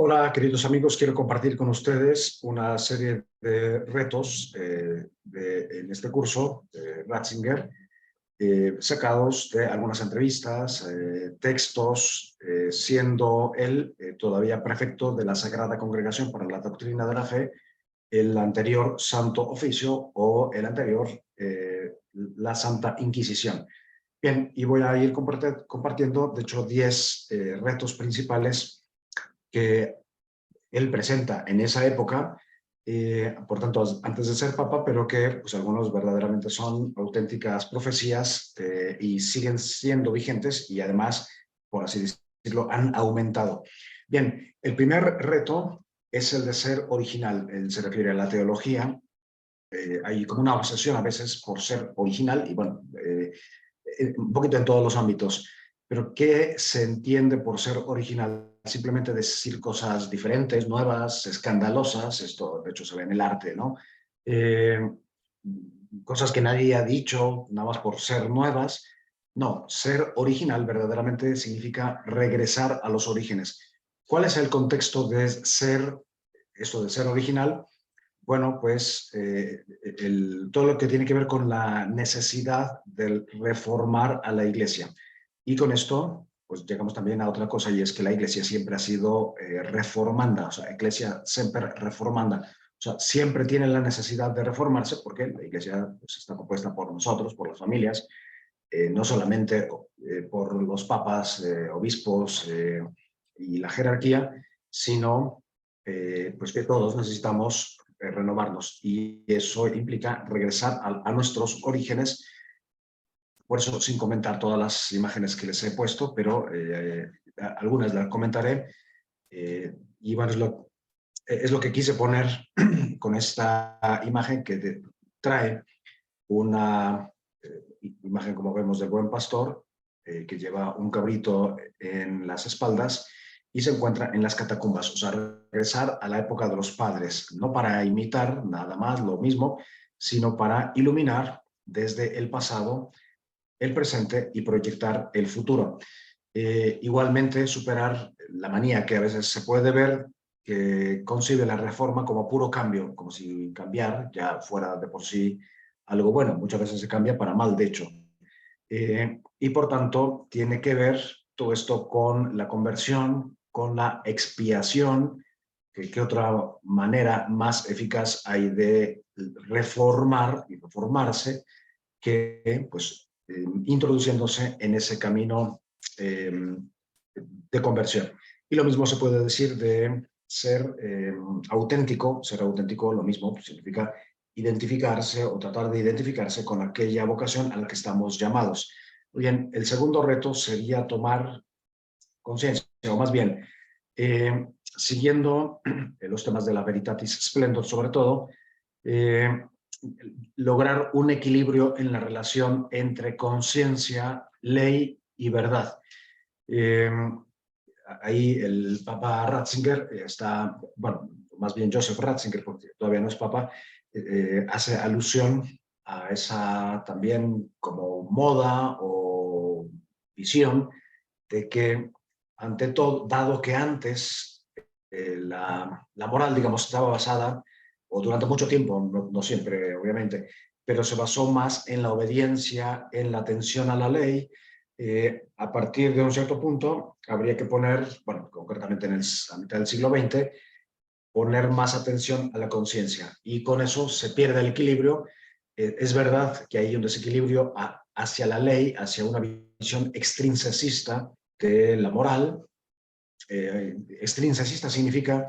Hola, queridos amigos, quiero compartir con ustedes una serie de retos en este curso de Ratzinger, sacados de algunas entrevistas, textos, siendo él todavía prefecto de la Sagrada Congregación para la Doctrina de la Fe, el anterior Santo Oficio o el anterior la Santa Inquisición. Bien, y voy a ir compartiendo, de hecho, 10 retos principales que él presenta en esa época, por tanto, antes de ser papa, pero que pues, algunos verdaderamente son auténticas profecías y siguen siendo vigentes y además, por así decirlo, han aumentado. Bien, el primer reto es el de ser original. Él se refiere a la teología. Hay como una obsesión a veces por ser original y bueno, un poquito en todos los ámbitos. Pero ¿qué se entiende por ser original? Simplemente decir cosas diferentes, nuevas, escandalosas. Esto, de hecho, se ve en el arte, ¿no? Eh, Cosas que nadie ha dicho, nada más por ser nuevas. No, ser original verdaderamente significa regresar a los orígenes. ¿Cuál es el contexto de ser, esto de ser original? Bueno, pues todo lo que tiene que ver con la necesidad de reformar a la Iglesia. Y con esto, pues llegamos también a otra cosa, y es que la Iglesia siempre ha sido reformanda, o sea, Iglesia siempre reformanda. O sea, siempre tiene la necesidad de reformarse porque la Iglesia pues, está compuesta por nosotros, por las familias, no solamente por los papas, obispos y la jerarquía, sino pues que todos necesitamos renovarnos y eso implica regresar a nuestros orígenes. Por eso, sin comentar todas las imágenes que les he puesto, pero algunas las comentaré. Y bueno, es lo que quise poner con esta imagen que trae una imagen, como vemos, del buen pastor, que lleva un cabrito en las espaldas y se encuentra en las catacumbas. O sea, regresar a la época de los padres, no para imitar nada más lo mismo, sino para iluminar desde el pasado el presente y proyectar el futuro. Igualmente, superar la manía que a veces se puede ver, que concibe la reforma como puro cambio, como si cambiar ya fuera de por sí algo bueno. Muchas veces se cambia para mal, de hecho. Y por tanto, tiene que ver todo esto con la conversión, con la expiación. ¿Qué otra manera más eficaz hay de reformar y reformarse que pues introduciéndose en ese camino de conversión? Y lo mismo se puede decir de ser auténtico. Ser auténtico, lo mismo, pues, significa identificarse o tratar de identificarse con aquella vocación a la que estamos llamados. Muy bien, el segundo reto sería tomar conciencia, o más bien, siguiendo los temas de la Veritatis Splendor, sobre todo, eh, lograr un equilibrio en la relación entre conciencia, ley y verdad. Eh, Ahí el Papa Ratzinger está, bueno, más bien Joseph Ratzinger, porque todavía no es Papa, hace alusión a esa también como moda o visión de que ante todo, dado que antes la moral, digamos, estaba basada, o durante mucho tiempo, no siempre, obviamente, pero se basó más en la obediencia, en la atención a la ley. A partir de un cierto punto, habría que poner, bueno, concretamente a mitad del siglo XX, poner más atención a la conciencia. Y con eso se pierde el equilibrio. Es verdad que hay un desequilibrio hacia la ley, hacia una visión extrinsecista de la moral. Extrinsecista significa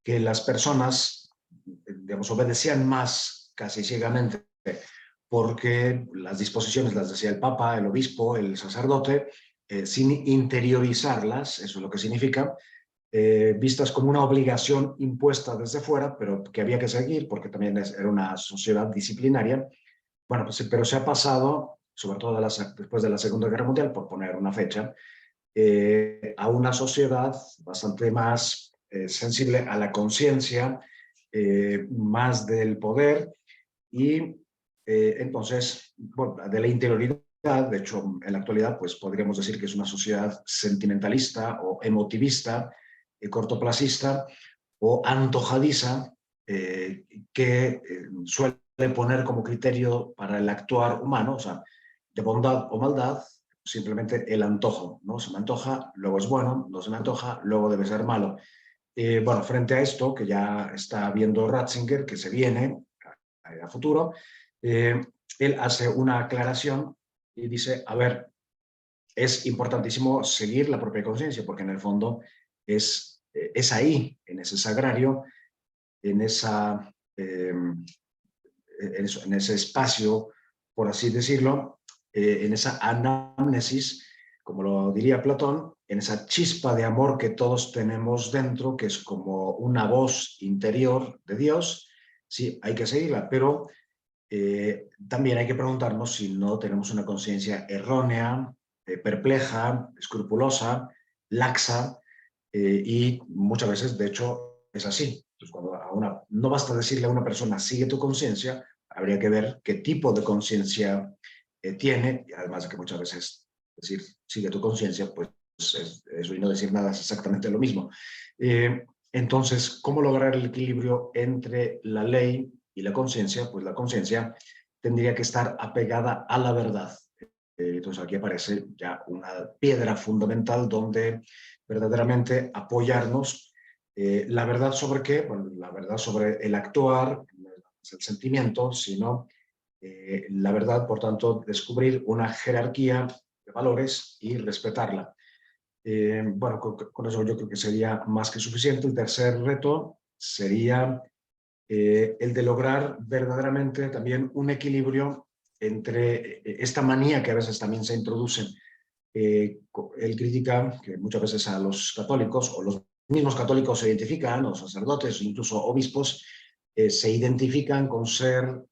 que las personas, digamos, obedecían más casi ciegamente porque las disposiciones las decía el Papa, el obispo, el sacerdote, sin interiorizarlas. Eso es lo que significa, vistas como una obligación impuesta desde fuera, pero que había que seguir porque también era una sociedad disciplinaria. Bueno, pues, pero se ha pasado, sobre todo después de la Segunda Guerra Mundial, por poner una fecha, a una sociedad bastante más sensible a la conciencia, más del poder y entonces, bueno, de la interioridad. De hecho, en la actualidad, pues podríamos decir que es una sociedad sentimentalista o emotivista, cortoplacista o antojadiza que suele poner como criterio para el actuar humano, o sea, de bondad o maldad, simplemente el antojo, ¿no? Se me antoja, luego es bueno, no se me antoja, luego debe ser malo. Bueno, frente a esto, que ya está viendo Ratzinger, que se viene a futuro, él hace una aclaración y dice, a ver, es importantísimo seguir la propia conciencia, porque en el fondo es ahí, en ese sagrario, en, en ese espacio, por así decirlo, en esa anamnesis, como lo diría Platón, en esa chispa de amor que todos tenemos dentro, que es como una voz interior de Dios. Sí, hay que seguirla, pero también hay que preguntarnos si no tenemos una conciencia errónea, perpleja, escrupulosa, laxa, y muchas veces, de hecho, es así. Entonces, cuando no basta decirle a una persona, sigue tu conciencia, habría que ver qué tipo de conciencia tiene, y además de que muchas veces decir, sigue tu conciencia, pues eso y no decir nada es exactamente lo mismo. Entonces, ¿cómo lograr el equilibrio entre la ley y la conciencia? Pues la conciencia tendría que estar apegada a la verdad. Entonces aquí aparece ya una piedra fundamental donde verdaderamente apoyarnos. ¿La verdad sobre qué? Bueno, la verdad sobre el actuar, no es el sentimiento, sino la verdad, por tanto, descubrir una jerarquía de valores y respetarla. Bueno, con eso yo creo que sería más que suficiente. El tercer reto sería el de lograr verdaderamente también un equilibrio entre esta manía que a veces también se introduce. Él critica que muchas veces a los católicos, o los mismos católicos se identifican, o sacerdotes, incluso obispos, se identifican con ser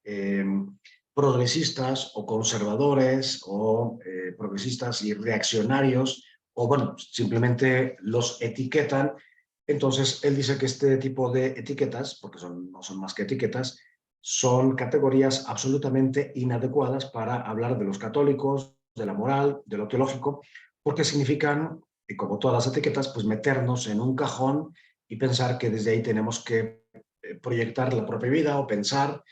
progresistas o conservadores, o progresistas y reaccionarios, o bueno, simplemente los etiquetan. Entonces, él dice que este tipo de etiquetas, porque no son más que etiquetas, son categorías absolutamente inadecuadas para hablar de los católicos, de la moral, de lo teológico, porque significan, como todas las etiquetas, pues meternos en un cajón y pensar que desde ahí tenemos que proyectar la propia vida o pensar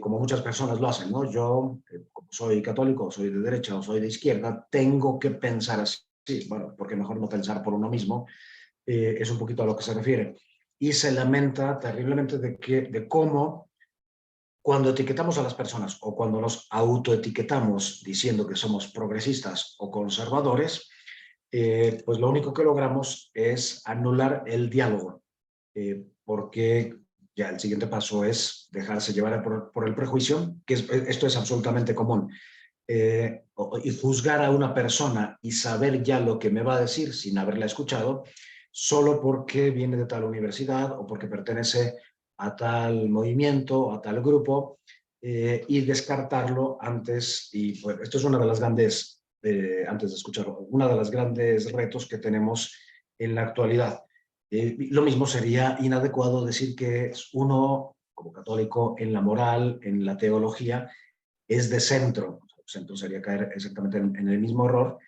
como muchas personas lo hacen, ¿no? Yo, como soy católico, soy de derecha o soy de izquierda, tengo que pensar así. Bueno, porque mejor no pensar por uno mismo, es un poquito a lo que se refiere. Y se lamenta terriblemente de cómo cuando etiquetamos a las personas o cuando nos autoetiquetamos diciendo que somos progresistas o conservadores, pues lo único que logramos es anular el diálogo, porque ya el siguiente paso es dejarse llevar por el prejuicio, que esto es absolutamente común. Y juzgar a una persona y saber ya lo que me va a decir sin haberla escuchado, solo porque viene de tal universidad o porque pertenece a tal movimiento, a tal grupo, y descartarlo antes. Y pues, esto es una de las grandes, antes de escucharlo, una de las grandes retos que tenemos en la actualidad. Lo mismo sería inadecuado decir que uno, como católico, en la moral, en la teología, es de centro. Centro sería caer exactamente en el mismo error,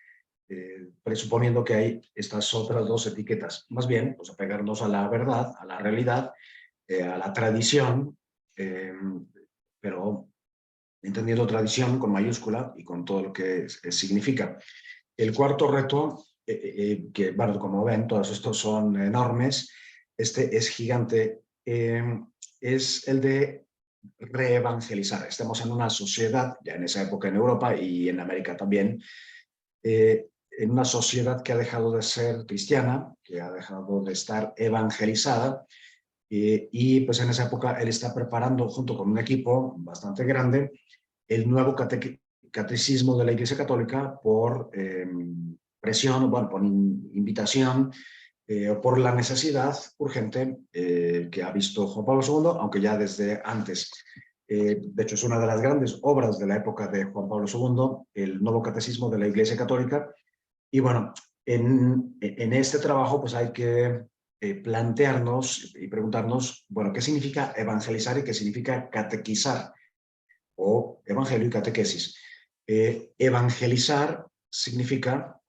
presuponiendo que hay estas otras dos etiquetas. Más bien, pues apegarnos a la verdad, a la realidad, a la tradición, pero entendiendo tradición con mayúscula y con todo lo que significa. El cuarto reto, que bueno, como ven, todos estos son enormes, este es gigante, es el de reevangelizar. Estamos en una sociedad, ya en esa época en Europa y en América también, en una sociedad que ha dejado de ser cristiana, que ha dejado de estar evangelizada, y pues en esa época él está preparando junto con un equipo bastante grande el nuevo catecismo de la Iglesia Católica por presión, bueno, por invitación, o por la necesidad urgente que ha visto Juan Pablo II, aunque ya desde antes. De hecho, es una de las grandes obras de la época de Juan Pablo II, el nuevo catecismo de la Iglesia Católica. Y bueno, en este trabajo pues hay que plantearnos y preguntarnos, bueno, ¿qué significa evangelizar y qué significa catequizar? O evangelio y catequesis. Evangelizar significa,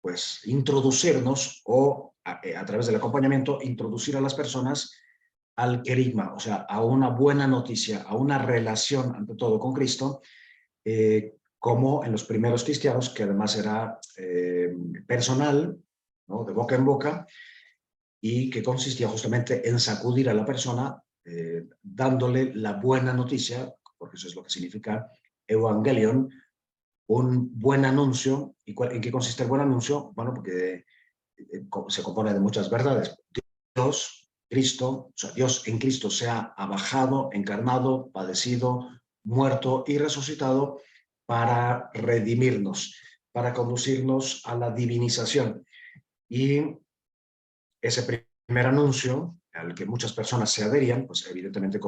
pues, introducirnos o a través del acompañamiento, introducir a las personas al querigma, o sea, a una buena noticia, a una relación, ante todo, con Cristo, como en los primeros cristianos, que además era personal, ¿no?, de boca en boca, y que consistía justamente en sacudir a la persona, dándole la buena noticia, porque eso es lo que significa evangelion, un buen anuncio. ¿Y en qué consiste el buen anuncio? Bueno, porque se compone de muchas verdades. Dios, Cristo, o sea, Dios en Cristo se ha bajado, encarnado, padecido, muerto y resucitado para redimirnos, para conducirnos a la divinización. Y ese primer anuncio, al que muchas personas se adherían, pues evidentemente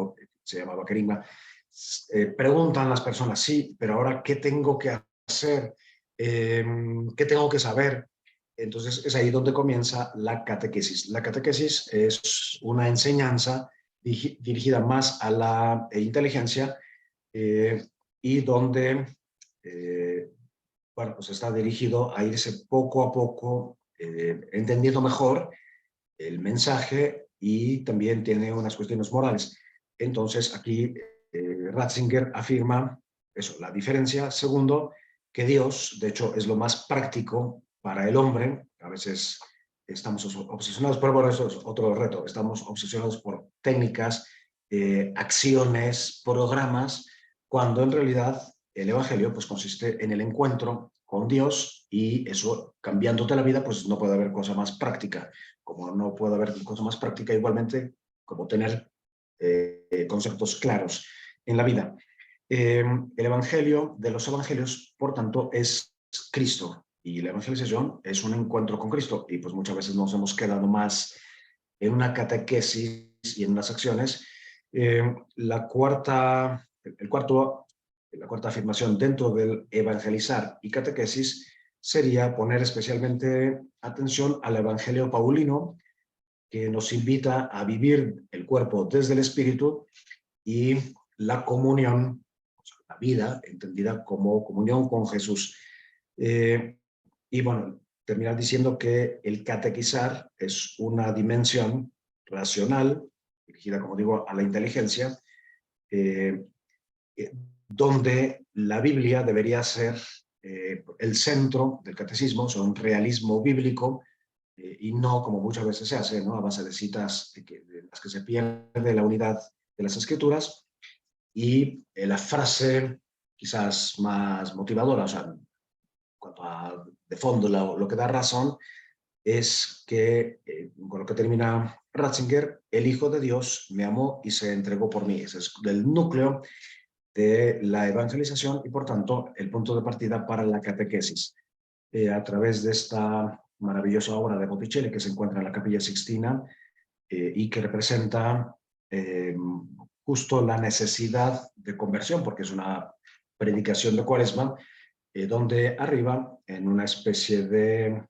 se llamaba querigma. Preguntan las personas, sí, pero ahora, ¿qué tengo que hacer? ¿Qué tengo que saber? Entonces es ahí donde comienza la catequesis. La catequesis es una enseñanza dirigida más a la inteligencia, y donde bueno, pues está dirigido a irse poco a poco entendiendo mejor el mensaje, y también tiene unas cuestiones morales. Entonces aquí Ratzinger afirma eso, la diferencia. Segundo, que Dios, de hecho, es lo más práctico para el hombre. A veces estamos obsesionados, pero bueno, eso es otro reto. Estamos obsesionados por técnicas, acciones, programas, cuando en realidad el Evangelio pues consiste en el encuentro con Dios, y eso, cambiándote la vida, pues no puede haber cosa más práctica. Como no puede haber cosa más práctica igualmente como tener conceptos claros en la vida. El Evangelio de los Evangelios, por tanto, es Cristo, y la evangelización es un encuentro con Cristo, y pues muchas veces nos hemos quedado más en una catequesis y en unas acciones. La cuarta afirmación dentro del evangelizar y catequesis sería poner especialmente atención al Evangelio Paulino, que nos invita a vivir el cuerpo desde el espíritu, y la comunión, o sea, la vida entendida como comunión con Jesús. Y bueno, terminar diciendo que el catequizar es una dimensión racional, dirigida, como digo, a la inteligencia, eh, donde la Biblia debería ser el centro del catecismo, o sea, un realismo bíblico, y no como muchas veces se hace, ¿no?, a base de citas de las que se pierde la unidad de las escrituras. Y la frase quizás más motivadora, o sea, en cuanto a de fondo lo que da razón, es que, con lo que termina Ratzinger, el Hijo de Dios me amó y se entregó por mí. Ese es el núcleo de la evangelización, y por tanto el punto de partida para la catequesis. A través de esta maravillosa obra de Botticelli, que se encuentra en la Capilla Sixtina, y que representa justo la necesidad de conversión, porque es una predicación de Cuaresma, donde arriba, en una especie de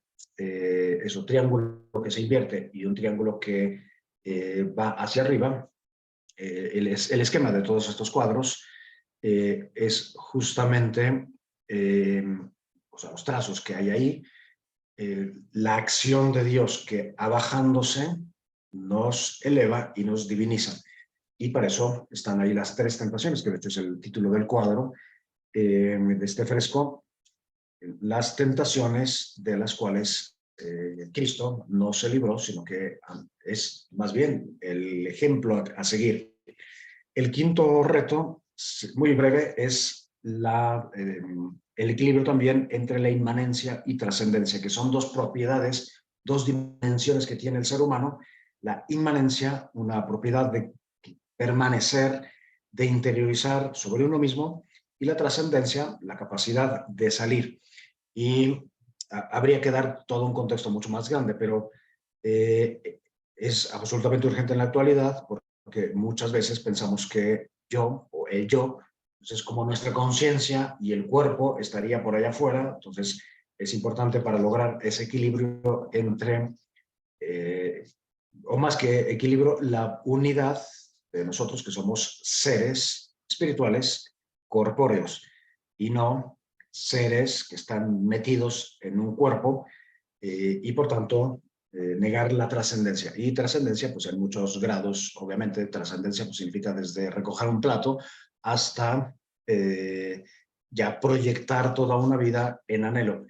triángulo que se invierte y un triángulo que va hacia arriba, el esquema de todos estos cuadros es justamente, o sea, los trazos que hay ahí, la acción de Dios que, abajándose, nos eleva y nos diviniza. Y para eso están ahí las tres tentaciones, que de hecho es el título del cuadro, de este fresco, las tentaciones de las cuales Cristo no se libró, sino que es más bien el ejemplo a seguir. El quinto reto, muy breve, es el equilibrio también entre la inmanencia y trascendencia, que son dos propiedades, dos dimensiones que tiene el ser humano. La inmanencia, una propiedad de permanecer, de interiorizar sobre uno mismo, y la trascendencia, la capacidad de salir. Y habría que dar todo un contexto mucho más grande, pero es absolutamente urgente en la actualidad, porque muchas veces pensamos que yo o el yo, pues es como nuestra conciencia, y el cuerpo estaría por allá afuera. Entonces es importante, para lograr ese equilibrio entre, o más que equilibrio, la unidad de nosotros, que somos seres espirituales corpóreos, y no seres que están metidos en un cuerpo, y por tanto negar la trascendencia. Y trascendencia, pues en muchos grados, obviamente, trascendencia pues, significa desde recoger un plato hasta ya proyectar toda una vida en anhelo.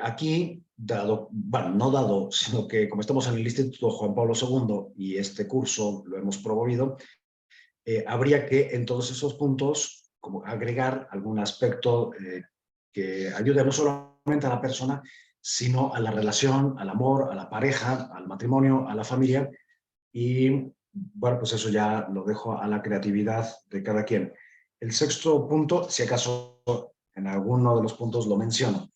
Aquí, dado, bueno, no dado, sino que como estamos en el Instituto Juan Pablo II y este curso lo hemos promovido, habría que en todos esos puntos como agregar algún aspecto que ayude no solamente a la persona, sino a la relación, al amor, a la pareja, al matrimonio, a la familia. Y bueno, pues eso ya lo dejo a la creatividad de cada quien. El sexto punto, si acaso en alguno de los puntos lo menciono,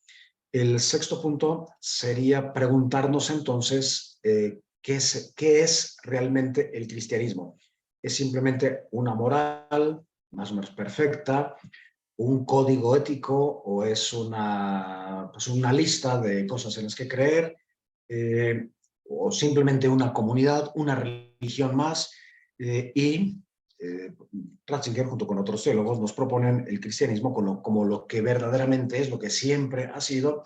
el sexto punto sería preguntarnos entonces qué es realmente el cristianismo. ¿Es simplemente una moral más o menos perfecta, un código ético o es pues una lista de cosas en las que creer o simplemente una comunidad, una religión más? Y Ratzinger, junto con otros teólogos, nos proponen el cristianismo como lo que verdaderamente es, lo que siempre ha sido,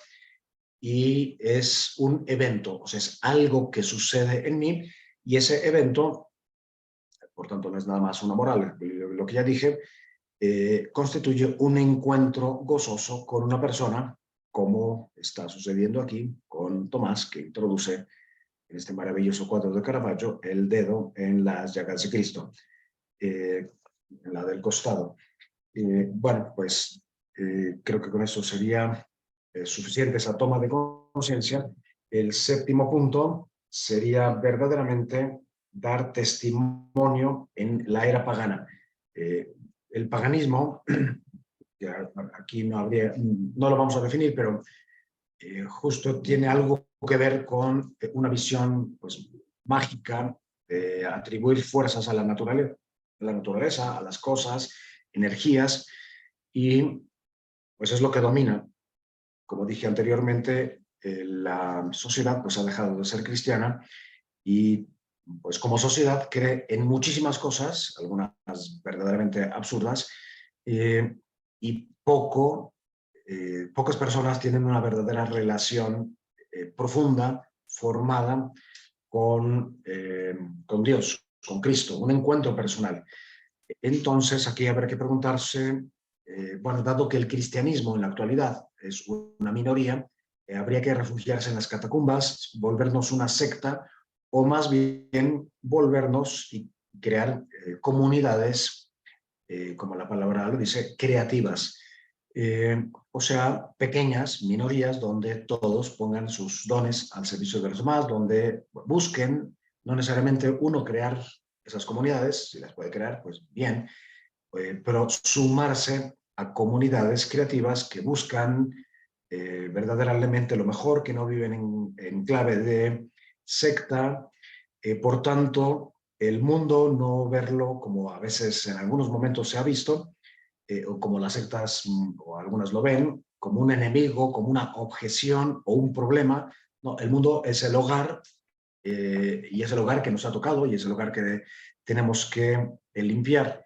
y es un evento, o sea, es algo que sucede en mí, y ese evento, por tanto, no es nada más una moral, lo que ya dije, constituye un encuentro gozoso con una persona, como está sucediendo aquí con Tomás, que introduce en este maravilloso cuadro de Caravaggio el dedo en las llagas de Cristo, en la del costado. Bueno, pues creo que con eso sería suficiente esa toma de conciencia. El séptimo punto sería verdaderamente dar testimonio en la era pagana. El paganismo, aquí no lo vamos a definir, pero justo tiene algo que ver con una visión pues, mágica de atribuir fuerzas a la naturaleza, a las cosas, energías, y pues es lo que domina. Como dije anteriormente, la sociedad pues, ha dejado de ser cristiana y pues como sociedad cree en muchísimas cosas, algunas verdaderamente absurdas, y pocas personas tienen una verdadera relación profunda, formada con Dios, con Cristo, un encuentro personal. Entonces, aquí habrá que preguntarse, bueno, dado que el cristianismo en la actualidad es una minoría, habría que refugiarse en las catacumbas, volvernos una secta, o más bien volvernos y crear comunidades, como la palabra lo dice, creativas. O sea, pequeñas minorías donde todos pongan sus dones al servicio de los demás, donde busquen, no necesariamente uno crear esas comunidades, si las puede crear, pues bien, pero sumarse a comunidades creativas que buscan verdaderamente lo mejor, que no viven en clave de secta. Por tanto, el mundo no verlo como a veces en algunos momentos se ha visto, o como las sectas o algunas lo ven, como un enemigo, como una objeción o un problema. No, el mundo es el hogar, y es el hogar que nos ha tocado y es el hogar que tenemos que limpiar.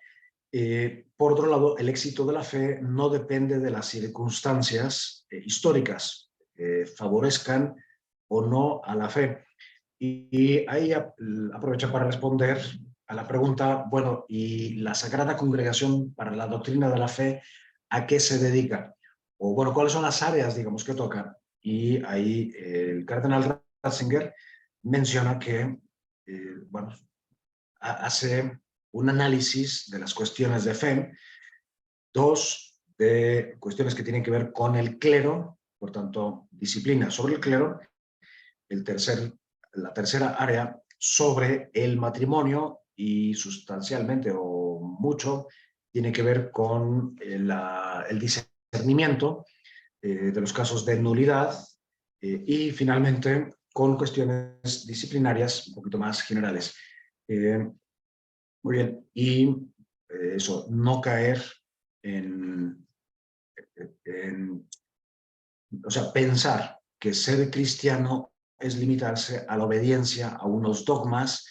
Por otro lado, el éxito de la fe no depende de las circunstancias históricas que favorezcan o no a la fe. Y ahí aprovecho para responder a la pregunta, bueno, ¿y la Sagrada Congregación para la Doctrina de la Fe a qué se dedica? O bueno, ¿cuáles son las áreas, digamos, que toca? Y ahí el cardenal Ratzinger menciona que, bueno, hace un análisis de las cuestiones de fe, dos de cuestiones que tienen que ver con el clero, por tanto, disciplina sobre el clero, la tercera área sobre el matrimonio y sustancialmente o mucho tiene que ver con el discernimiento de los casos de nulidad y finalmente con cuestiones disciplinarias un poquito más generales. Muy bien, y eso, no caer en, en, o sea, pensar que ser cristiano es limitarse a la obediencia a unos dogmas,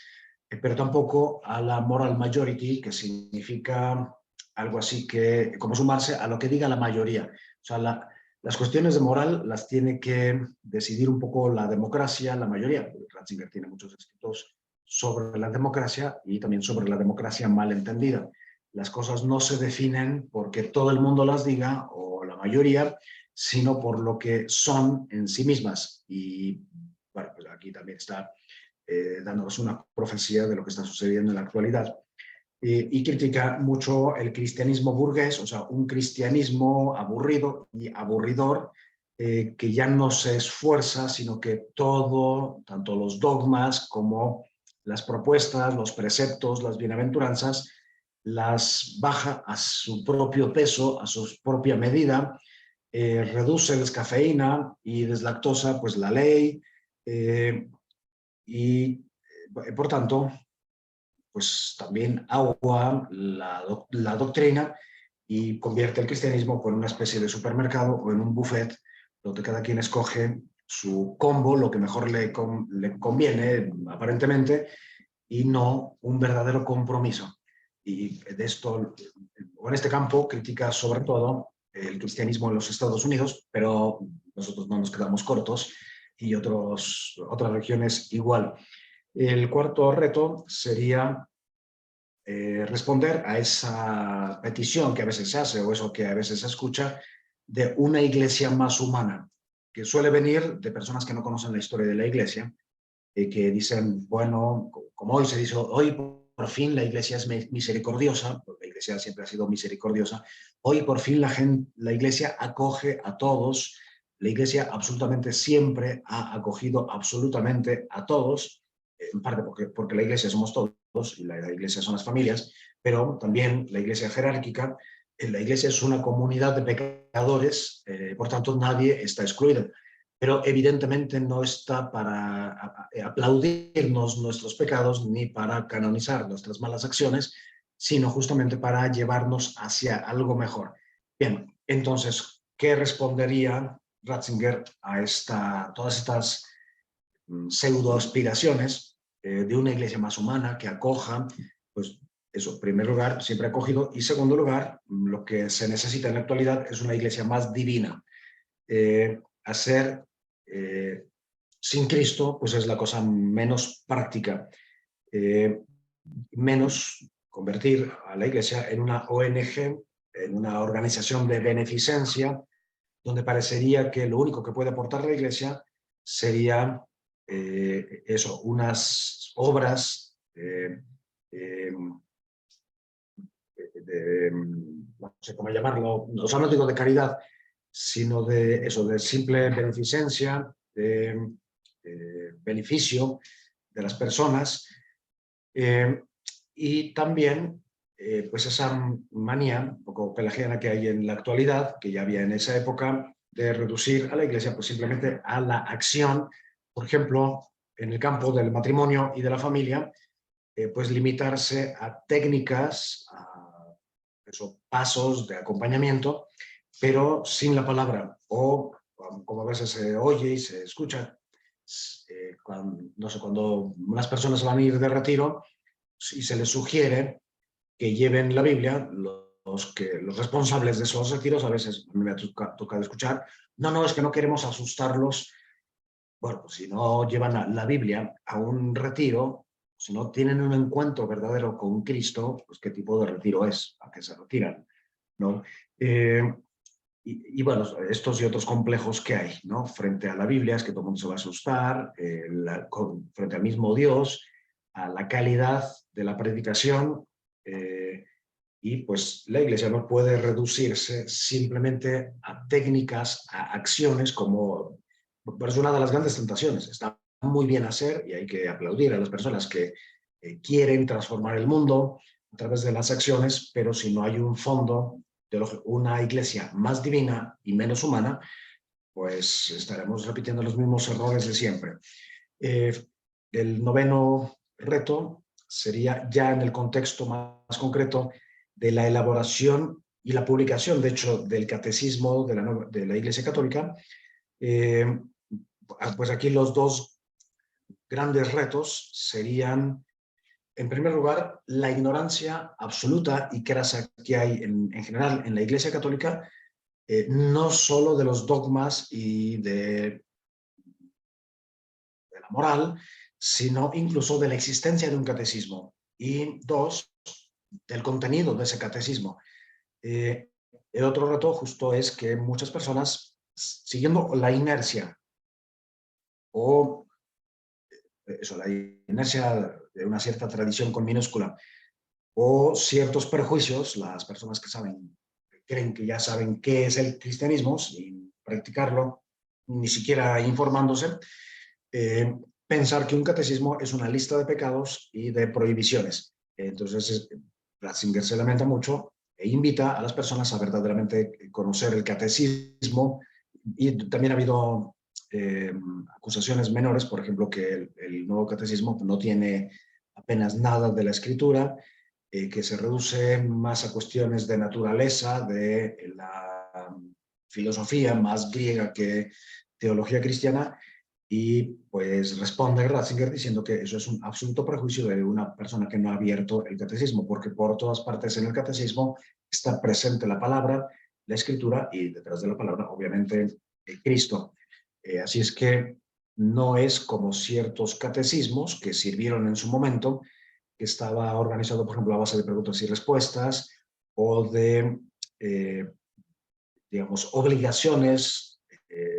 pero tampoco a la moral majority, que significa algo así que, como sumarse a lo que diga la mayoría. O sea, las cuestiones de moral las tiene que decidir un poco la democracia, la mayoría. Ratzinger tiene muchos escritos sobre la democracia y también sobre la democracia mal entendida. Las cosas no se definen porque todo el mundo las diga, o la mayoría, sino por lo que son en sí mismas. Y bueno, pues aquí también está dándonos una profecía de lo que está sucediendo en la actualidad. Y critica mucho el cristianismo burgués, o sea, un cristianismo aburrido y aburridor, que ya no se esfuerza, sino que todo, tanto los dogmas como las propuestas, los preceptos, las bienaventuranzas, las baja a su propio peso, a su propia medida, reduce descafeína y deslactosa, pues la ley, y por tanto, pues también agua la doctrina y convierte el cristianismo en una especie de supermercado o en un buffet donde cada quien escoge su combo, lo que mejor le conviene aparentemente, y no un verdadero compromiso. Y de esto, o en este campo, critica sobre todo el cristianismo en los Estados Unidos, pero nosotros no nos quedamos cortos, y otras regiones igual. El cuarto reto sería responder a esa petición que a veces se hace, o eso que a veces se escucha, de una iglesia más humana, que suele venir de personas que no conocen la historia de la iglesia, y que dicen, bueno, como hoy se dice, hoy por fin la iglesia es misericordiosa, porque la iglesia siempre ha sido misericordiosa, hoy por fin la iglesia acoge a todos, la iglesia absolutamente siempre ha acogido absolutamente a todos, en parte porque la iglesia somos todos y la iglesia son las familias, pero también la iglesia jerárquica, la iglesia es una comunidad de pecadores, por tanto nadie está excluido, pero evidentemente no está para aplaudirnos nuestros pecados ni para canonizar nuestras malas acciones, sino justamente para llevarnos hacia algo mejor. Bien, entonces, ¿qué respondería Ratzinger a todas estas pseudo aspiraciones de una iglesia más humana que acoja? Pues eso, en primer lugar, siempre acogido, y segundo lugar, lo que se necesita en la actualidad es una iglesia más divina. Hacer sin Cristo, pues es la cosa menos práctica, menos convertir a la iglesia en una ONG, en una organización de beneficencia, donde parecería que lo único que puede aportar la iglesia sería eso, unas obras no sé cómo llamarlo, o sea, no digo de caridad, sino de eso, de simple beneficencia, de beneficio de las personas, y también pues esa manía un poco pelagiana que hay en la actualidad, que ya había en esa época, de reducir a la iglesia pues simplemente a la acción, por ejemplo, en el campo del matrimonio y de la familia, pues limitarse a técnicas, a esos pasos de acompañamiento, pero sin la palabra, o como a veces se oye y se escucha, no sé, cuando unas personas van a ir de retiro y se les sugiere que lleven la Biblia, los responsables de esos retiros, a veces a mí me ha tocado escuchar, no, es que no queremos asustarlos. Bueno, pues si no llevan la Biblia a un retiro, si no tienen un encuentro verdadero con Cristo, pues qué tipo de retiro es, a qué se retiran, ¿no? Y bueno, estos y otros complejos que hay, ¿no? Frente a la Biblia, es que todo el mundo se va a asustar, frente al mismo Dios, a la calidad de la predicación, y pues la iglesia no puede reducirse simplemente a técnicas, a acciones, como es una de las grandes tentaciones. Está muy bien hacer y hay que aplaudir a las personas que quieren transformar el mundo a través de las acciones, pero si no hay un fondo, una iglesia más divina y menos humana, pues estaremos repitiendo los mismos errores de siempre. El noveno reto sería ya en el contexto más concreto de la elaboración y la publicación, de hecho, del catecismo de la Iglesia Católica. Pues aquí los dos grandes retos serían, en primer lugar, la ignorancia absoluta y crasa que hay en general en la Iglesia Católica, no solo de los dogmas y de la moral, sino incluso de la existencia de un catecismo. Y dos, del contenido de ese catecismo. El otro reto justo es que muchas personas, siguiendo la inercia o eso, la inercia de una cierta tradición con minúscula, o ciertos prejuicios, las personas que saben, creen que ya saben qué es el cristianismo sin practicarlo, ni siquiera informándose, eh, pensar que un catecismo es una lista de pecados y de prohibiciones. Entonces, Ratzinger se lamenta mucho e invita a las personas a verdaderamente conocer el catecismo, y también ha habido acusaciones menores, por ejemplo, que el nuevo catecismo no tiene apenas nada de la escritura, que se reduce más a cuestiones de naturaleza, de la filosofía más griega que teología cristiana, y pues responde Ratzinger diciendo que eso es un absoluto prejuicio de una persona que no ha abierto el catecismo, porque por todas partes en el catecismo está presente la palabra, la escritura, y detrás de la palabra, obviamente, Cristo. Así es que no es como ciertos catecismos que sirvieron en su momento, que estaba organizado, por ejemplo, a base de preguntas y respuestas o de, eh, digamos, obligaciones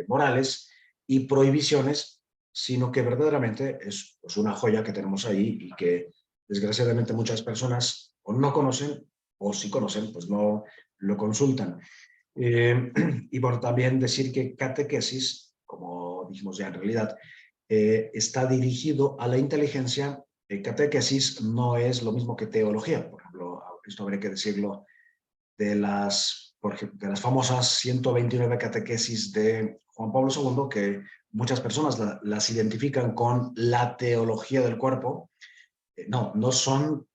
morales y prohibiciones, sino que verdaderamente es pues, una joya que tenemos ahí y que desgraciadamente muchas personas o no conocen, o si conocen, pues no lo consultan. Y por también decir que catequesis, como dijimos ya en realidad, está dirigido a la inteligencia. Catequesis no es lo mismo que teología. Por ejemplo, esto habría que decirlo por ejemplo, de las famosas 129 catequesis de Juan Pablo II, que muchas personas las identifican con la teología del cuerpo. No, no son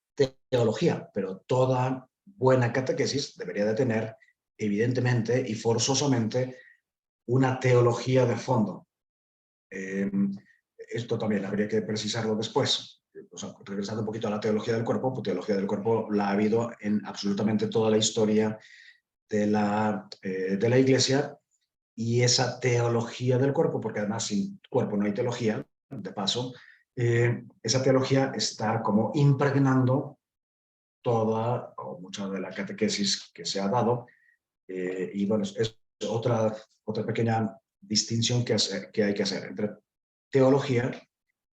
teología, pero toda buena catequesis debería de tener, evidentemente y forzosamente, una teología de fondo. Esto también habría que precisarlo después. O sea, regresando un poquito a la teología del cuerpo, pues teología del cuerpo la ha habido en absolutamente toda la historia de la Iglesia, y esa teología del cuerpo, porque además sin cuerpo no hay teología, de paso, esa teología está como impregnando toda o mucha de la catequesis que se ha dado, y bueno, es otra pequeña distinción que hay que hacer entre teología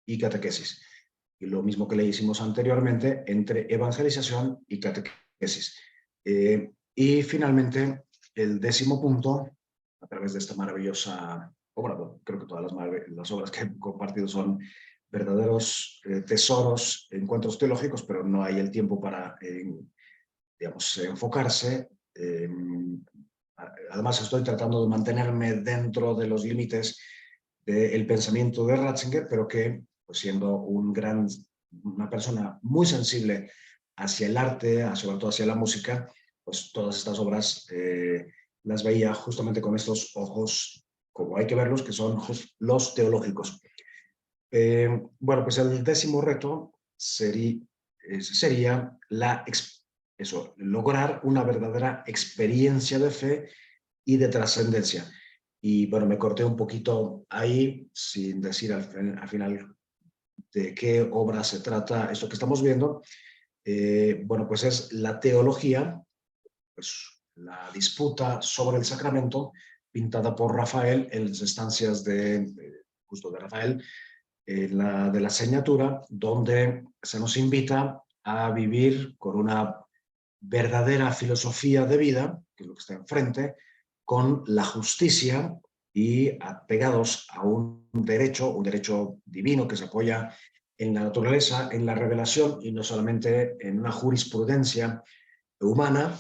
y catequesis. Y lo mismo que le hicimos anteriormente entre evangelización y catequesis. Y finalmente, el 10º punto, a través de esta maravillosa obra, bueno, creo que todas las obras que he compartido son verdaderos tesoros, encuentros teológicos, pero no hay el tiempo para, digamos, enfocarse. Además, estoy tratando de mantenerme dentro de los límites del pensamiento de Ratzinger, pero que, pues, siendo una persona muy sensible hacia el arte, sobre todo hacia la música, pues todas estas obras las veía justamente con estos ojos, como hay que verlos, que son los teológicos. Bueno, pues el 10º reto sería lograr una verdadera experiencia de fe y de trascendencia. Y bueno, me corté un poquito ahí sin decir al final de qué obra se trata esto que estamos viendo. Bueno, pues es la teología, pues la disputa sobre el sacramento, pintada por Rafael en las estancias justo de Rafael, de la Señatura, donde se nos invita a vivir con una verdadera filosofía de vida, que es lo que está enfrente, con la justicia y apegados a un derecho divino que se apoya en la naturaleza, en la revelación y no solamente en una jurisprudencia humana,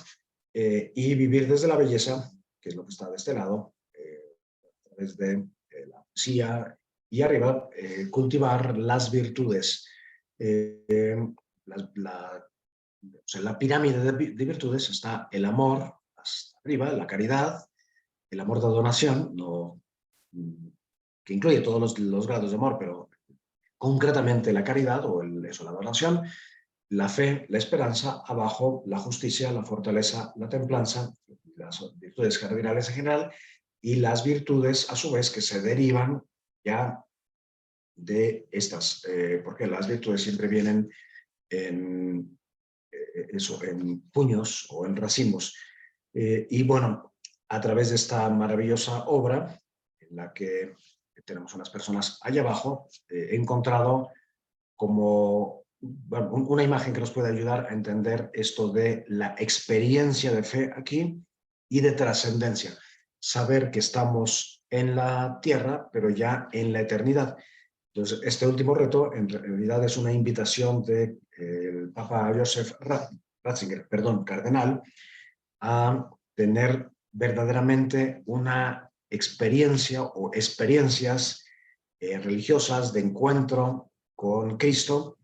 y vivir desde la belleza, que es lo que está de este lado, a través de la poesía, y arriba cultivar las virtudes. La, la, o sea, la pirámide de virtudes está el amor hasta arriba, la caridad, el amor de donación, no, que incluye todos los grados de amor, pero concretamente la caridad o la donación, la fe, la esperanza, abajo la justicia, la fortaleza, la templanza, las virtudes cardinales en general, y las virtudes a su vez que se derivan ya de estas, porque las virtudes siempre vienen en, en puños o en racimos. Y bueno, a través de esta maravillosa obra, en la que tenemos unas personas allá abajo, he encontrado como bueno, una imagen que nos puede ayudar a entender esto de la experiencia de fe aquí y de trascendencia. Saber que estamos en la tierra, pero ya en la eternidad. Entonces, este último reto en realidad es una invitación del Papa Joseph Ratzinger, perdón, cardenal, a tener verdaderamente una experiencia o experiencias religiosas de encuentro con Cristo,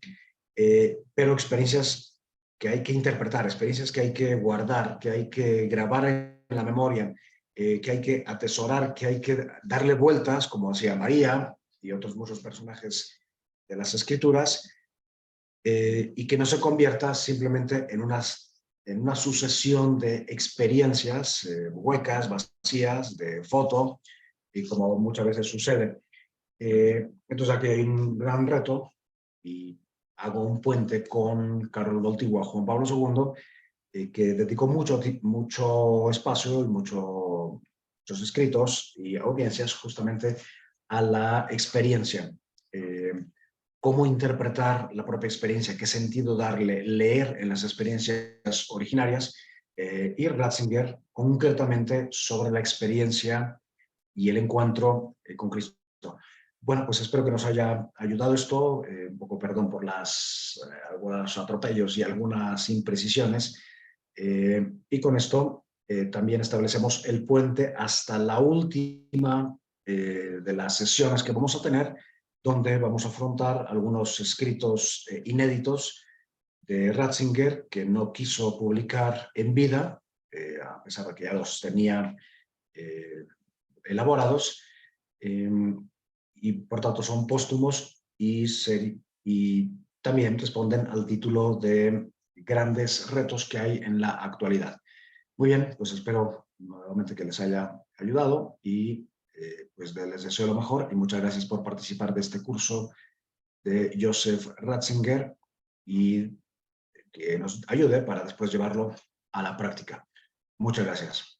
pero experiencias que hay que interpretar, experiencias que hay que guardar, que hay que grabar en la memoria, que hay que atesorar, que hay que darle vueltas, como hacía María y otros muchos personajes de las Escrituras, y que no se convierta simplemente en una sucesión de experiencias huecas, vacías, de foto, y como muchas veces sucede. Entonces aquí hay un gran reto y hago un puente con Carol Voltigua, Juan Pablo II, que dedicó mucho espacio y muchos escritos y audiencias justamente a la experiencia. Cómo interpretar la propia experiencia, qué sentido darle, leer en las experiencias originarias, y Ratzinger concretamente sobre la experiencia y el encuentro con Cristo. Bueno, pues espero que nos haya ayudado esto, un poco perdón por algunos atropellos y algunas imprecisiones, y con esto también establecemos el puente hasta la última de las sesiones que vamos a tener, donde vamos a afrontar algunos escritos inéditos de Ratzinger que no quiso publicar en vida, a pesar de que ya los tenía elaborados, y por tanto son póstumos y también responden al título de grandes retos que hay en la actualidad. Muy bien, pues espero nuevamente que les haya ayudado y pues les deseo lo mejor y muchas gracias por participar de este curso de Joseph Ratzinger y que nos ayude para después llevarlo a la práctica. Muchas gracias.